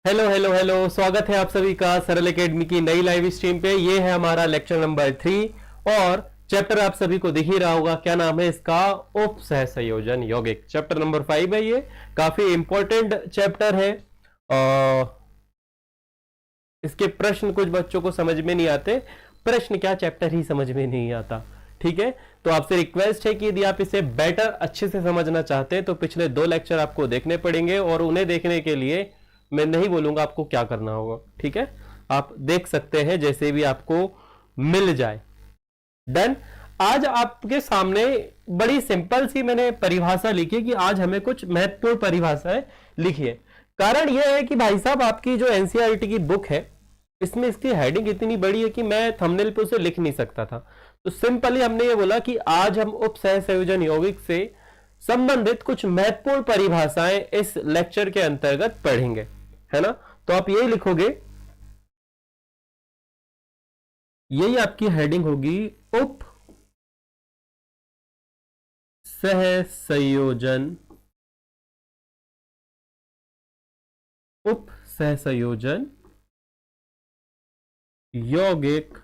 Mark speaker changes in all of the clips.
Speaker 1: Hello hello hello, स्वागत है आप सभी का सरल एकेडमी की नई लाइव स्ट्रीम पे। ये है हमारा लेक्चर नंबर 3 और चैप्टर आप सभी को दिख ही रहा होगा। क्या नाम है इसका? उप सह संयोजन यौगिक। चैप्टर नंबर 5 है। ये काफी इंपॉर्टेंट चैप्टर है और इसके प्रश्न कुछ बच्चों को समझ में नहीं आते। प्रश्न क्या, चैप्टर ही समझ में नहीं आता। ठीक है, तो आपसे रिक्वेस्ट है कि यदि आप इसे बेटर अच्छे से समझना चाहते हैं तो पिछले 2 लेक्चर आपको देखने पड़ेंगे और उन्हें देखने के लिए मैं नहीं बोलूंगा आपको क्या करना होगा। ठीक है, आप देख सकते हैं जैसे भी आपको मिल जाए। डन। आज आपके सामने बड़ी सिंपल सी मैंने परिभाषा लिखी कि आज हमें कुछ महत्वपूर्ण परिभाषाएं लिखी है। कारण यह है कि भाई साहब आपकी जो एनसीईआरटी की बुक है इसमें इसकी हेडिंग इतनी बड़ी है कि मैं थंबनेल पे उसे लिख नहीं सकता था। तो सिंपली हमने ये बोला कि आज हम उप सह संयोजन यौगिक से संबंधित कुछ महत्वपूर्ण परिभाषाएं इस लेक्चर के अंतर्गत पढ़ेंगे, है ना। तो आप यही लिखोगे, यही आपकी हेडिंग होगी, उप सह संयोजन, उप सह संयोजन यौगिक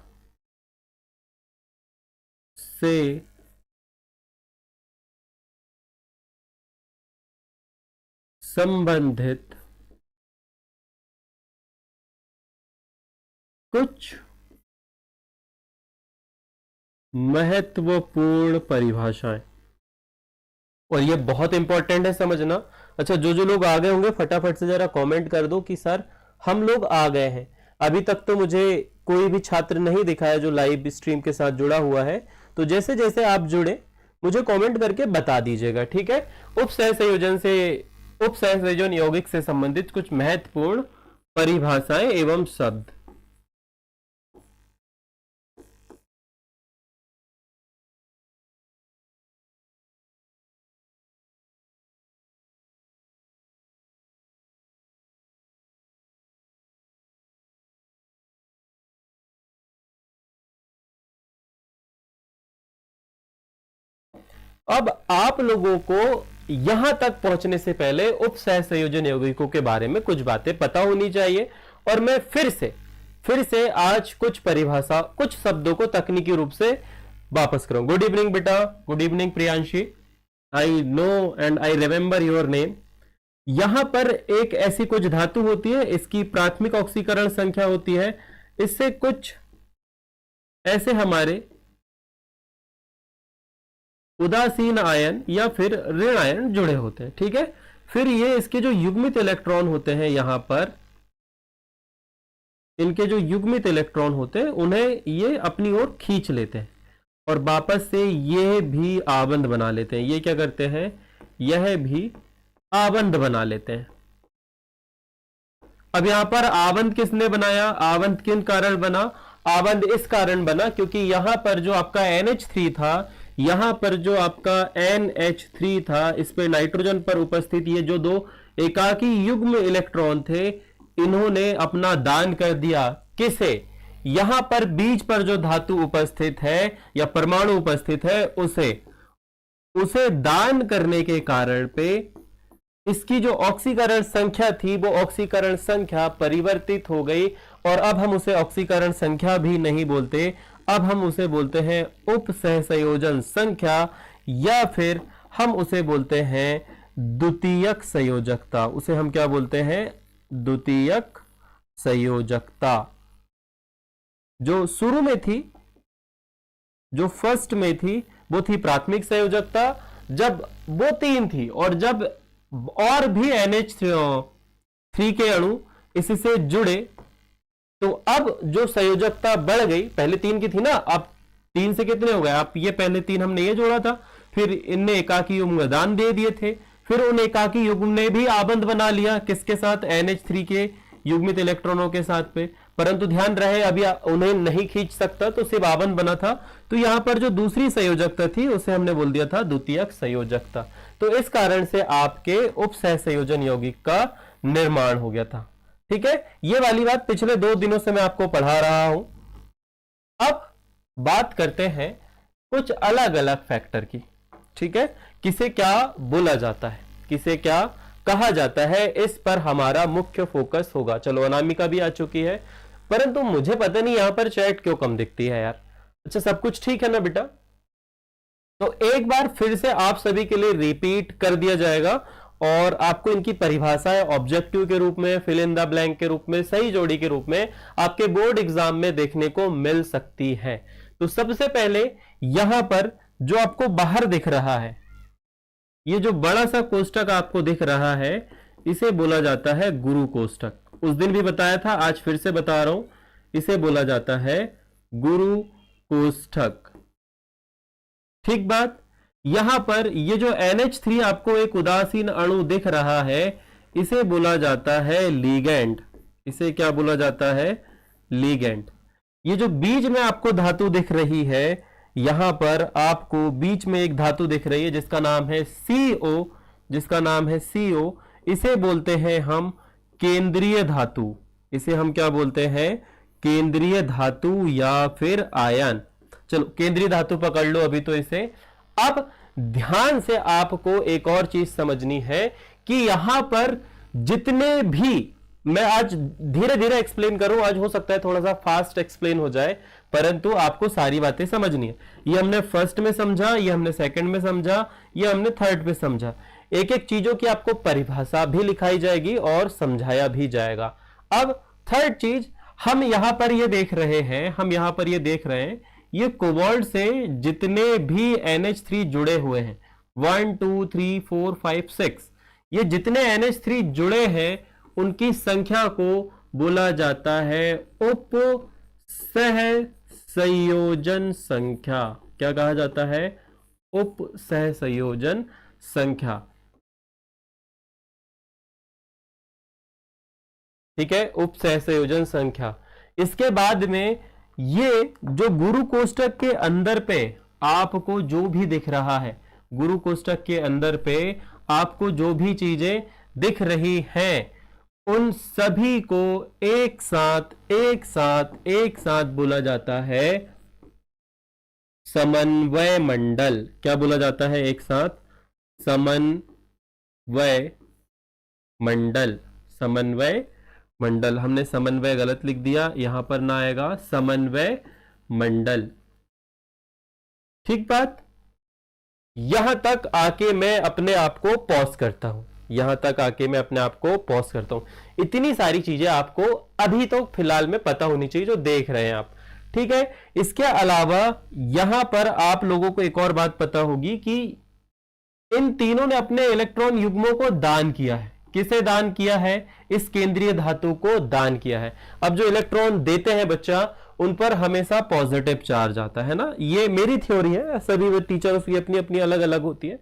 Speaker 1: से संबंधित कुछ महत्वपूर्ण परिभाषाएं। और ये बहुत इंपॉर्टेंट है समझना। अच्छा, जो लोग आ गए होंगे फटाफट से जरा कमेंट कर दो कि सर हम लोग आ गए हैं। अभी तक तो मुझे कोई भी छात्र नहीं दिखा है जो लाइव स्ट्रीम के साथ जुड़ा हुआ है। तो जैसे जैसे आप जुड़े मुझे कमेंट करके बता दीजिएगा। ठीक है, उप सह संयोजन यौगिक से संबंधित कुछ महत्वपूर्ण परिभाषाएं एवं शब्द। अब आप लोगों को यहां तक पहुंचने से पहले उप सह संयोजन यौगिकों के बारे में कुछ बातें पता होनी चाहिए। और मैं फिर से आज कुछ परिभाषा, कुछ शब्दों को तकनीकी रूप से वापस करूं। गुड इवनिंग बेटा, good evening Priyanshi, I know and I remember your name. यहां पर एक ऐसी कुछ धातु होती है, इसकी प्राथमिक ऑक्सीकरण संख्या होती है। इससे कुछ ऐसे हमारे उदासीन आयन या फिर ऋण आयन जुड़े होते हैं। ठीक है, फिर ये इसके जो युग्मित इलेक्ट्रॉन होते हैं, यहां पर इनके जो युग्मित इलेक्ट्रॉन होते हैं उन्हें ये अपनी ओर खींच लेते हैं और वापस से ये भी आबंध बना लेते हैं। ये क्या करते हैं, यह भी आबंध बना लेते हैं। अब यहां पर आबंध किसने बनाया, आबंध किन कारण बना? आबंध इस कारण बना क्योंकि यहां पर जो आपका NH3 था, यहां पर जो आपका NH3 था, इस पे नाइट्रोजन पर उपस्थित ये जो 2 एकाकी युग्म इलेक्ट्रॉन थे, इन्होंने अपना दान कर दिया। किसे? यहां पर बीज पर जो धातु उपस्थित है या परमाणु उपस्थित है उसे दान करने के कारण पे इसकी जो ऑक्सीकरण संख्या थी वो ऑक्सीकरण संख्या परिवर्तित हो गई। और अब हम उसे ऑक्सीकरण संख्या भी नहीं बोलते, अब हम उसे बोलते हैं उप सह संयोजन संख्या, या फिर हम उसे बोलते हैं द्वितीयक संयोजकता। उसे हम क्या बोलते हैं? द्वितीयक संयोजकता। जो शुरू में थी, जो फर्स्ट में थी, वो थी प्राथमिक संयोजकता, जब वो 3 थी। और जब और भी NH3 के अणु इससे जुड़े तो अब जो संयोजकता बढ़ गई। पहले 3 की थी ना, अब 3 से कितने हो गए? आप ये पहले 3 हमने ये जोड़ा था, फिर इनने एकाकी युग्म दान दे दिए थे, फिर उन एकाकी युग्म ने भी आबंध बना लिया। किसके साथ? NH3 के युग्मित इलेक्ट्रॉनों के साथ पे। परंतु ध्यान रहे अभी उन्हें नहीं खींच सकता तो सिर्फ आबंध बना था। तो यहां पर जो दूसरी संयोजकता थी उसे हमने बोल दिया था द्वितीयक संयोजकता। तो इस कारण से आपके उप सह संयोजन यौगिक का निर्माण हो गया था। ठीक है, ये वाली बात पिछले 2 दिनों से मैं आपको पढ़ा रहा हूं। अब बात करते हैं कुछ अलग अलग फैक्टर की। ठीक है, किसे क्या बोला जाता है, किसे क्या कहा जाता है, इस पर हमारा मुख्य फोकस होगा। चलो अनामिका भी आ चुकी है, परंतु मुझे पता नहीं यहां पर चैट क्यों कम दिखती है यार। अच्छा सब कुछ ठीक है ना बेटा? तो एक बार फिर से आप सभी के लिए रिपीट कर दिया जाएगा और आपको इनकी परिभाषाएं ऑब्जेक्टिव के रूप में, फिल इन द ब्लैंक के रूप में, सही जोड़ी के रूप में आपके बोर्ड एग्जाम में देखने को मिल सकती है। तो सबसे पहले यहां पर जो आपको बाहर दिख रहा है, ये जो बड़ा सा कोष्टक आपको दिख रहा है, इसे बोला जाता है गुरु कोष्टक। उस दिन भी बताया था, आज फिर से बता रहा हूं, इसे बोला जाता है गुरु कोष्ठक। ठीक बात। यहां पर ये जो NH3 आपको एक उदासीन अणु दिख रहा है, इसे बोला जाता है लीगेंड। इसे क्या बोला जाता है? लीगेंड। ये जो बीच में आपको धातु दिख रही है, यहां पर आपको बीच में एक धातु दिख रही है जिसका नाम है CO, जिसका नाम है CO, इसे बोलते हैं हम केंद्रीय धातु। इसे हम क्या बोलते हैं? केंद्रीय धातु या फिर आयन। चलो केंद्रीय धातु पकड़ लो अभी तो इसे। अब ध्यान से आपको एक और चीज समझनी है कि यहां पर जितने भी, मैं आज धीरे धीरे एक्सप्लेन करूं, आज हो सकता है थोड़ा सा फास्ट एक्सप्लेन हो जाए, परंतु आपको सारी बातें समझनी है। ये हमने फर्स्ट में समझा, ये हमने सेकंड में समझा, ये हमने थर्ड में समझा। एक एक चीजों की आपको परिभाषा भी लिखाई जाएगी और समझाया भी जाएगा। अब थर्ड चीज हम यहां पर ये देख रहे हैं, हम यहां पर ये देख रहे हैं, ये कोबाल्ट से जितने भी NH3 जुड़े हुए हैं, 1 2 3 4 5 6, ये जितने NH3 जुड़े हैं उनकी संख्या को बोला जाता है उप सह संयोजन संख्या। क्या कहा जाता है? उप सह संयोजन संख्या। ठीक है, उप सह संयोजन संख्या। इसके बाद में ये जो गुरु कोष्टक के अंदर पे आपको जो भी दिख रहा है, गुरु कोष्टक के अंदर पे आपको जो भी चीजें दिख रही हैं, उन सभी को एक साथ एक साथ एक साथ बोला जाता है समन्वय मंडल। क्या बोला जाता है? एक साथ समन्वय मंडल। समन्वय मंडल। हमने समन्वय गलत लिख दिया, यहां पर ना आएगा समन्वय मंडल। ठीक बात। यहां तक आके मैं अपने आप को पॉज करता हूं, यहां तक आके मैं अपने आप को पॉज करता हूं। इतनी सारी चीजें आपको अभी तो फिलहाल में पता होनी चाहिए जो देख रहे हैं आप। ठीक है, इसके अलावा यहां पर आप लोगों को एक और बात पता होगी कि इन तीनों ने अपने इलेक्ट्रॉन युग्मों को दान किया है। किसे दान किया है? इस केंद्रीय धातु को दान किया है। अब जो इलेक्ट्रॉन देते हैं बच्चा, उन पर हमेशा पॉजिटिव चार्ज आता है ना। ये मेरी थ्योरी है, सभी टीचर्स की अपनी अपनी अलग अलग होती है।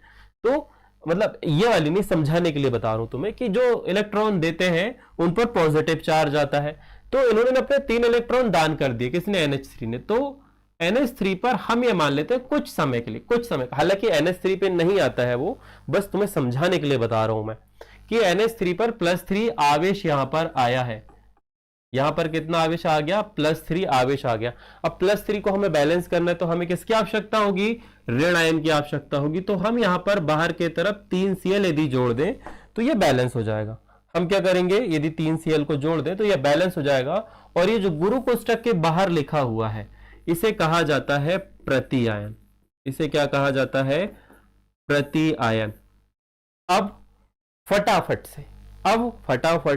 Speaker 1: तो मतलब ये वाली नहीं, समझाने के लिए बता रहा हूं तुम्हें कि जो इलेक्ट्रॉन देते हैं उन पर पॉजिटिव चार्ज आता है। तो इन्होंने अपने 3 इलेक्ट्रॉन दान कर दिए। किसने? NH3 ने। तो NH3 पर हम ये मान लेते हैं कुछ समय के लिए, कुछ समय, हालांकि NH3 पे नहीं आता है वो, बस तुम्हें समझाने के लिए बता रहा हूं मैं कि NH3 पर +3 आवेश यहां पर आया है। यहां पर कितना आवेश आ गया? +3 आवेश आ गया। अब +3 को हमें बैलेंस करना है तो हमें किसकी आवश्यकता होगी? ऋण आयन की आवश्यकता होगी। तो हम यहां पर बाहर की तरफ 3 Cl यदि जोड़ दें तो यह बैलेंस हो जाएगा। हम क्या करेंगे? यदि 3 Cl को जोड़ दें तो यह बैलेंस हो जाएगा। और ये जो गुरु कोष्टक के बाहर लिखा हुआ है, इसे कहा जाता है प्रति आयन। इसे क्या कहा जाता है? प्रति आयन। अब फटाफट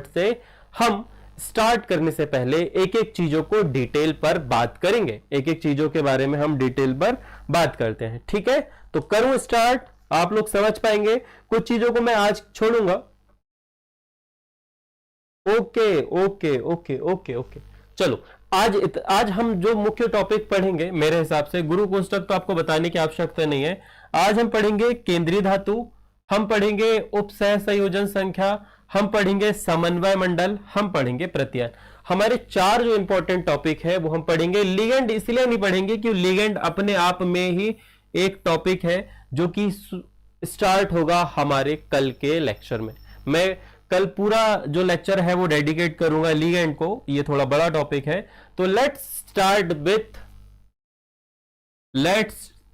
Speaker 1: से हम स्टार्ट करने से पहले एक एक चीजों को डिटेल पर बात करेंगे। एक एक चीजों के बारे में हम डिटेल पर बात करते हैं। ठीक है, तो करूं स्टार्ट? आप लोग समझ पाएंगे। कुछ चीजों को मैं आज छोड़ूंगा। Okay okay okay okay okay. चलो आज हम जो मुख्य टॉपिक पढ़ेंगे, मेरे हिसाब से गुरु कोष्टक तो आपको बताने की आवश्यकता नहीं है। आज हम पढ़ेंगे केंद्रीय धातु, हम पढ़ेंगे उपसह संयोजन संख्या, हम पढ़ेंगे समन्वय मंडल, हम पढ़ेंगे प्रत्ययन। हमारे 4 जो इंपॉर्टेंट टॉपिक है वो हम पढ़ेंगे। लिगेंड इसलिए नहीं पढ़ेंगे क्योंकि लिगेंड अपने आप में ही एक टॉपिक है जो कि स्टार्ट होगा हमारे कल के लेक्चर में। मैं कल पूरा जो लेक्चर है वो डेडिकेट करूंगा लिगेंड को। ये थोड़ा बड़ा टॉपिक है। तो लेट्स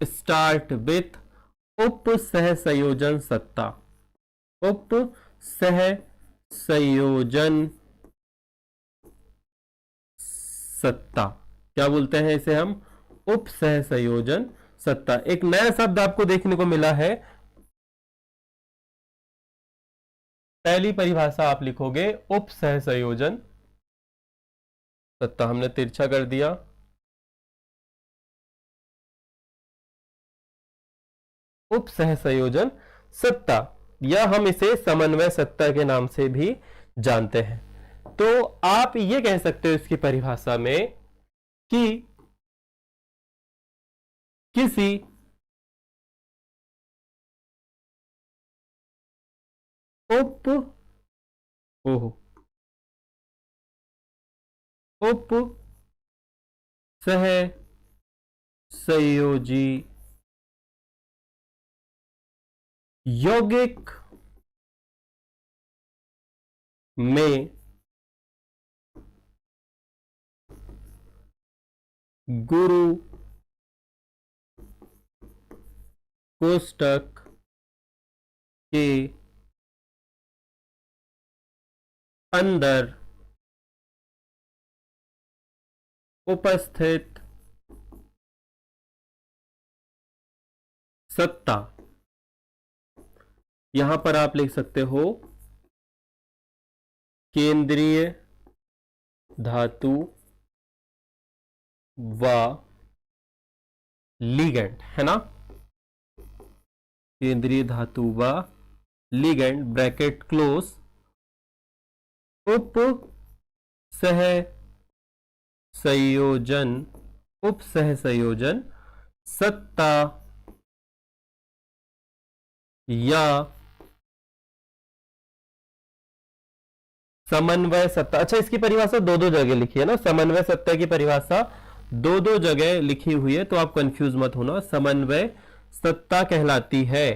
Speaker 1: स्टार्ट विथ उप सह संयोजन सत्ता। उप सह संयोजन सत्ता। क्या बोलते हैं इसे हम? उप सह संयोजन सत्ता। एक नया शब्द आपको देखने को मिला है। पहली परिभाषा आप लिखोगे उप सह संयोजन सत्ता। हमने तिरछा कर दिया। उप सह संयोजन सत्ता, या हम इसे समन्वय सत्ता के नाम से भी जानते हैं। तो आप ये कह सकते हो इसकी परिभाषा में कि किसी उप उप सह संयोजी यौगिक में गुरु कोष्ठक के अंदर उपस्थित सत्ता, यहां पर आप लिख सकते हो केंद्रीय धातु व लिगेंड, है ना? केंद्रीय धातु व लिगेंड ब्रैकेट क्लोज उप सह संयोजन, उप सह संयोजन सत्ता या समन्वय सत्ता। अच्छा, इसकी परिभाषा दो दो जगह लिखी है ना, समन्वय सत्ता की परिभाषा दो दो जगह लिखी हुई है, तो आप कंफ्यूज मत होना। समन्वय सत्ता कहलाती है।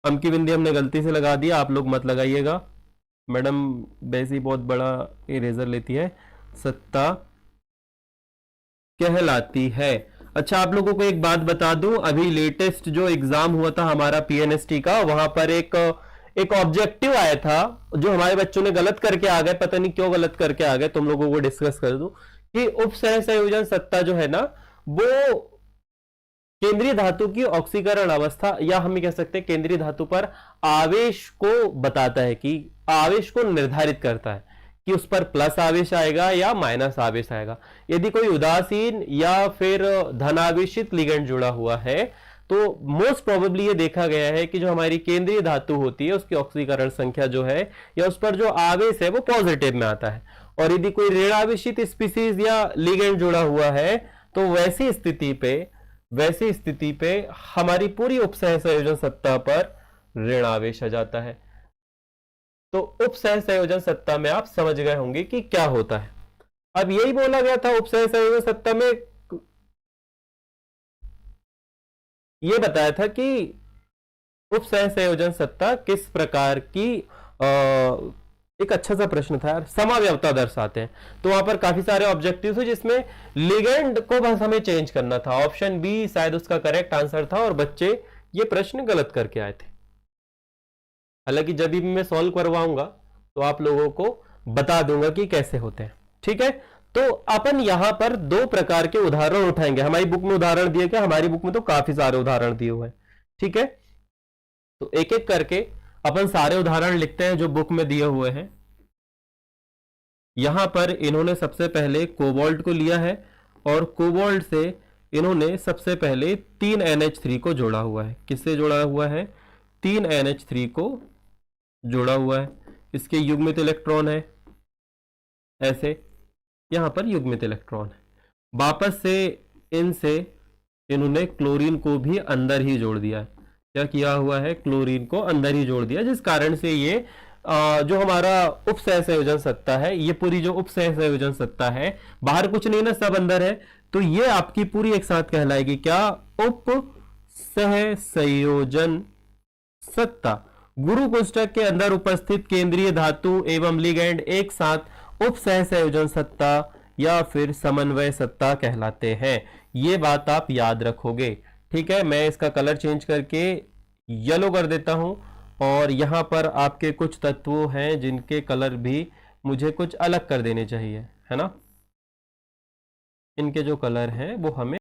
Speaker 1: अमकी बिंदी हमने गलती से लगा दिया, आप लोग मत लगाइएगा, मैडम वैसे ही बहुत बड़ा इरेजर लेती है। सत्ता कहलाती है। अच्छा, आप लोगों को एक बात बता दूं, अभी लेटेस्ट जो एग्जाम हुआ था हमारा पीएनएसटी का, वहां पर एक ऑब्जेक्टिव आया था जो हमारे बच्चों ने गलत करके आ गए, पता नहीं क्यों गलत करके आ गए, तुम लोगों को डिस्कस कर दूं कि उप सह संयोजन सत्ता जो है ना, वो केंद्रीय धातु की ऑक्सीकरण अवस्था, या हम कह सकते हैं केंद्रीय धातु पर आवेश को बताता है, कि आवेश को निर्धारित करता है कि उस पर प्लस आवेश आएगा या माइनस आवेश आएगा। यदि कोई उदासीन या फिर धनावेशित लिगेंड जुड़ा हुआ है, तो मोस्ट प्रोबेबली ये देखा गया है कि जो हमारी केंद्रीय धातु होती है उसकी ऑक्सीकरण संख्या जो है या उस पर जो आवेश है वो पॉजिटिव में आता है। और यदि कोई ऋणावेशित स्पीसीज या लिगेंड जुड़ा हुआ है, तो वैसी स्थिति पे हमारी पूरी उपसह संयोजन सत्ता पर ऋणावेश आ जाता है। तो उपसह संयोजन सत्ता में आप समझ गए होंगे कि क्या होता है। अब यही बोला गया था उपसह संयोजन सत्ता में, यह बताया था कि उपसह संयोजन सत्ता किस प्रकार की, एक अच्छा सा प्रश्न था यार, समाव्यवता दर्शाते हैं। तो वहां पर काफी सारे ऑब्जेक्टिव्स थे जिसमें लिगेंड को बस हमें चेंज करना था। ऑप्शन बी शायद उसका करेक्ट आंसर था और बच्चे ये प्रश्न गलत करके आए थे। हालांकि जब भी मैं सॉल्व करवाऊंगा तो आप लोगों को बता दूंगा कि कैसे होते हैं, ठीक है? तो अपन यहां पर दो प्रकार के उदाहरण उठाएंगे। हमारी बुक में उदाहरण दिए गए, हमारी बुक में तो काफी सारे उदाहरण दिए हुए हैं, ठीक है? तो एक एक करके अपन सारे उदाहरण लिखते हैं जो बुक में दिए हुए हैं। यहां पर इन्होंने सबसे पहले कोबाल्ट को लिया है और कोबाल्ट से इन्होंने सबसे पहले 3 NH3 को जोड़ा हुआ है। किससे जोड़ा हुआ है? 3 NH3 को जोड़ा हुआ है। इसके युग्मित इलेक्ट्रॉन है ऐसे, यहां पर युग्मित इलेक्ट्रॉन है। वापस से इनसे इन्होंने क्लोरीन को भी अंदर ही जोड़ दिया है। क्या किया हुआ है? क्लोरीन को अंदर ही जोड़ दिया, जिस कारण से ये जो हमारा उपसह संयोजन सत्ता है, ये पूरी जो उपसह संयोजन सत्ता है, बाहर कुछ नहीं ना, सब अंदर है, तो ये आपकी पूरी एक साथ कहलाएगी क्या? उपसह संयोजन सत्ता। गुरु कोष्ठक के अंदर उपस्थित केंद्रीय धातु एवं लिगेंड एक साथ उपसह संयोजन सत्ता या फिर समन्वय सत्ता कहलाते हैं। ये बात आप याद रखोगे, ठीक है? मैं इसका कलर चेंज करके येलो कर देता हूं और यहाँ पर आपके कुछ तत्वों हैं जिनके कलर भी मुझे कुछ अलग कर देने चाहिए, है ना। इनके जो कलर हैं वो हमें